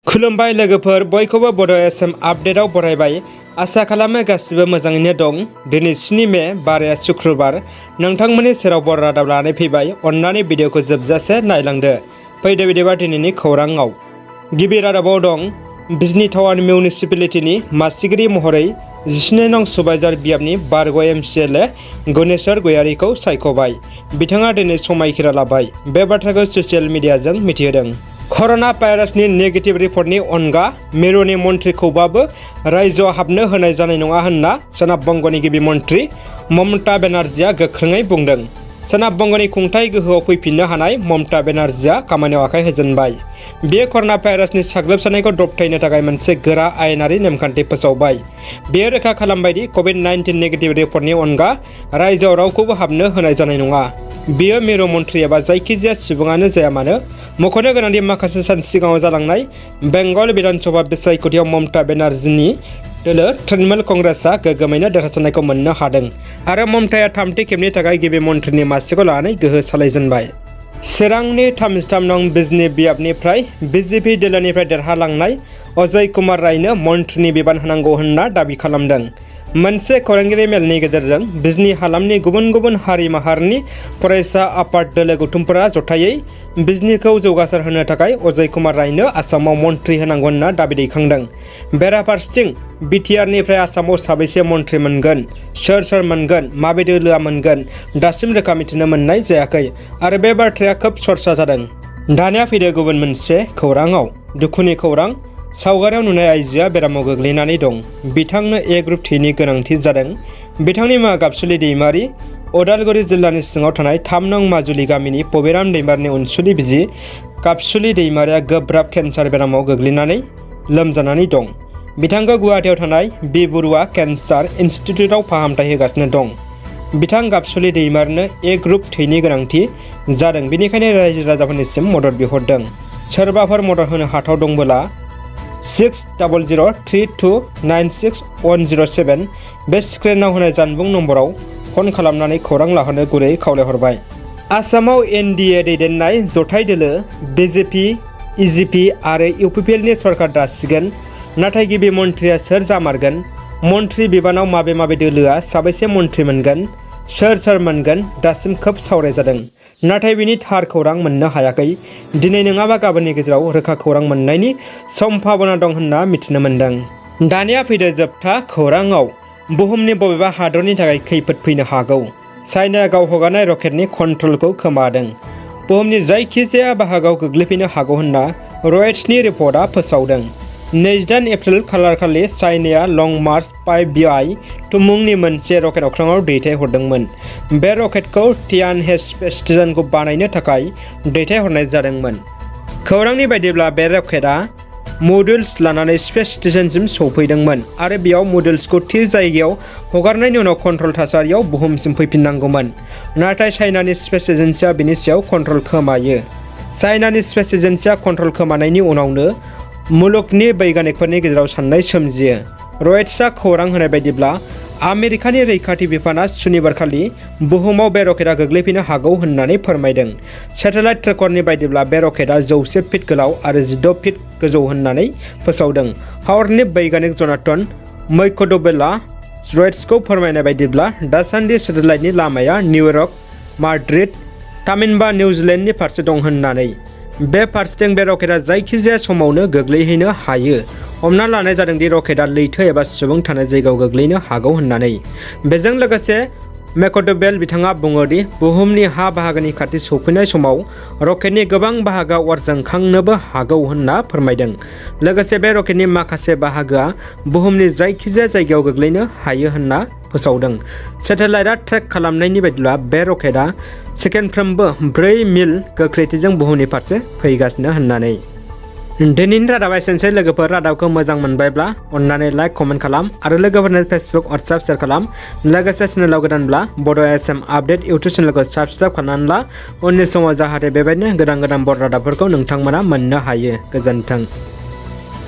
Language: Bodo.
खुलुमबाय लोगोफोर बयखौबो बड' एसएम आपडेटआव बरायबाय। आसा खालामो गासिबो मोजाङैनो दं। दिनै 7 मे बाराया शुक्रबार। नोंथांमोननि सेराव बर' रादाब लानानै फैबाय। अन्नानै भिडिअखौ जोबजासे नायलांदो। फैदो बिदिबा दिनैनि खौराङाव। गिबि रादाबाव दं बिजनी टाउन मिउनिसिपेलिटिनि मासिगिरि महरै 17 नं सुबाइजार बियाबनि बारग' एमसिएलए गुनेश्वर गयारीखौ सायख'बाय। बिथाङा दिनै समायखिरा लाबाय। बे बाथ्राखौ ससियेल मिडियाजों मिथिहोदों। कर'ना भाइरासनि नेगेटिभ रिपर्टनि अनगा मिरुनि मन्थ्रिखौबाबो रायजोआव हाबनो होनाय जानाय नङा होनना सोनाब बंग'नि गिबि मन्थ्रि ममता बेनार्जीआ गोख्रोङै बुंदों। सोनाब बंग'नि खुंथाय गोहोआव फैफिननो हानाय ममता बेनार्जीआ खामानियाव आखाइ होजेनबाय। बेयो कर'ना भाइरासनि साग्लोबसारनायखौ दबथायनो थाखाय मोनसे गोरा आयेनारि नेमखान्थि फोसावबाय। बेयो रोखा खालामबाय दि कभिड-19 नेगेटिभ रिपर्टनि अनगा रायजोआव रावखौबो हाबनो होनाय जानाय नङा। बेयो मिरु मन्थ्रि एबा जायखिजाया सुबुङानो जाया मानो। मख'नो गोनांदि माखासे सान सिगाङाव जालांनाय बेंगल बिधानसभा बिसायख'थियाव ममता बेनार्जीनि दोलो तृणमूल कंग्रेसआ गोग्गोमैनो देरहासारनायखौ मोननो हादों आरो ममताया थामथि खेबनि थाखाय गिबि मन्थ्रिनि मासिखौ लानानै गोहो सालायजेनबाय। चिरांनि 33 नं बिजनी बियाबनिफ्राय बिजेपि दोलोनिफ्राय देरहालांनाय अजय कुमार रायनो मन्थ्रिनि बिबान होनांगौ होनना दाबि खालामदों। मोनसे खौरांगिरि मेलनि गेजेरजों बिजनी हालामनि गुबुन गुबुन हारि माहारिनि फरायसा आफाद दोलो गौथुमफोरा जथायै बिजनीखौ जौगासार होनो थाखाय अजय कुमार रायनो आसामाव मन्थ्रि होनांगौ होनना दाबि दैखांदों। बेराफारसेथिं बिटिआरनिफ्राय आसामाव साबेसे मन्थ्रि मोनगोन, सोर मोनगोन, माबे दोलोआ मोनगोन दासिम रोखा मिथिनो मोननाय जायाखै आरो बे बाथ्राया खोब चर्चा जादों। दानिया फैदो गुबुन मोनसे खौराङाव। दुखुनि खौरां, सावगारियाव नुनाय आइजोआ बेरामाव गोग्लैनानै दं। बिथांनो ए ग्रुप थैनि गोनांथि जादों। बिथांनि मुङा गाबसुलि दैमारि। उदालगुरि जिल्लानि सिङाव थानाय 3 नं माजुलि गामिनि पबिराम दैमारिनि अनसुलि बिसि गाबसुलि दैमारिया गोब्राब केन्सार बेरामाव गोग्लैनानै लोमजानानै दं। बिथांखौ गुवाहाटीआव थानाय बि बरुवा केन्सार इनस्टिट्युटआव फाहामथाय होगासिनो दं। बिथां गाबसुलि दैमारिनो ए ग्रुप थैनि गोनांथि जादों, बेनिखायनो रायजो राजाफोरनिसिम मदद बिहरदों। सोरबाफोर मदद होनो हाथाव दंबोला 600032961107 बे स्क्रिनाव होनाय जानबुं नम्बराव फन खालामनानै खौरां लाहरनो गुरैयै खावलायहरबाय। आसामाव एनडिए दैदेननाय जथाय दोलो बिजेपि, इजिपि आरो इउपिपिएलनि सरकार दासिगोन। नाथाय गिबि मन्थ्रिया सोर जामारगोन? मन्थ्रि बिबानाव माबे दोलोआ साबेसे मन्थ्रि मोनगोन? सोर मोनगोन दासिम खोब सावरायजादों। नाथाय बिनि थार खौरां मोननो हायाखै। दिनै नङाबा गाबोननि गेजेराव रोखा खौरां मोननायनि सम्भावना दं होनना मिथिनो मोन्दों। दानिया फैदो जोबथा खौराङाव। बुहुमनि बबेबा हादरनि थाखाय खैफोद फैनो हागौ। चाइनाया गाव हगारनाय रकेटनि कन्ट्रलखौ खोमादों। बुहुमनि जायखिजाया बाहागोआव गोग्लैफैनो हागौ होनना रयटार्सनि रिपर्टआ फोसावदों। 28 एप्रिल खालारखालि चाइनाया लं मार्च 5BI-2 मुंनि मोनसे रकेट अख्राङाव दैथायहरदोंमोन। बे रकेटखौ टियानहे स्पेस स्टेशनखौ बानायनो थाखाय दैथायहरनाय जादोंमोन। खौरांनि बायदिब्ला बे रकेटआ मडुल्स लानानै स्पेस स्टेशनसिम सौफैदोंमोन आरो बेयाव मडुल्सखौ थि जायगायाव हगारनायनि उनाव कन्ट्रल थासारियाव बुहुमसिम फैफिननांगौमोन। नाथाय चाइनानि स्पेस एजेन्सिया बिनि सायाव कन्ट्रल खोमायो। चाइनानि स्पेस एजेन्सिया कन्ट्रल खोमानायनि उनावनो मुलुगनि बैगानिकफोरनि गेजेराव साननाय सोमजियो। रयटार्सआ खौरां होनाय बायदिब्ला आमेरिकानि रैखाथि बिफानआ सुनिबारखालि बुहुमाव बे रकेटआ गोग्लैफैनो हागौ होननानै फोरमायदों। सेटेलाइट ट्रेकरनि बायदिब्ला बे रकेटआ 100 फिट गोलाव आरो 16 फिट गोजौ होननानै फोसावदों। हावार्डनि बैगानिक जनाथन मैकड'वेलआ रयटार्सखौ फोरमायनाय बायदिब्ला दासान्दि सेटेलाइटनि लामाया निउयर्क, माद्रिद, तामिनबा निउजिलेन्डनि फारसे दं होननानै। बे फारसेथिं बे रकेटआ जायखिजाया समावनो गोग्लैहैनो हायो। हमना लानाय जादों दि रकेटआ लैथो एबा सुबुं थानाय जायगायाव गोग्लैनो हागौ होननानै। बेजों लोगोसे मैकड'वेल बिथाङा बुङो दि बुहुमनि हा बाहागोनि खाथि सौफैनाय समाव रकेटनि गोबां बाहागोआ अर जोंखांनोबो हागौ होनना फोरमायदों। लोगोसे बे रकेटनि माखासे बाहागोआ बुहुमनि जायखिजाया जायगायाव गोग्लैनो हायो होनना फोसावदों। सेटेलाइटआ ट्रेक खालामनायनि बायदिब्ला बे रकेटआ सेकेन्डफ्रोमबो 4 मिल गोख्रैथिजों बुहुमनि फारसे फैगासिनो होननानै। दिनैनि रादाबा एसेनोसै लोगोफोर। रादाबखौ मोजां मोनबायब्ला अन्नानै लाइक, कमेन्ट खालाम आरो लोगोफोरनो फेसबुक, वाट्सएप शेयार खालाम। लोगोसे चेनेलाव गोदानब्ला बड' एसएम आपडेट इउटुब चेनेलखौ साबस्क्राइब खालामनानै ला। उननि समाव जाहाथे बेबायदिनो गोदान बर' रादाबफोरखौ नोंथांमोना मोननो हायो। गोजोन्थों।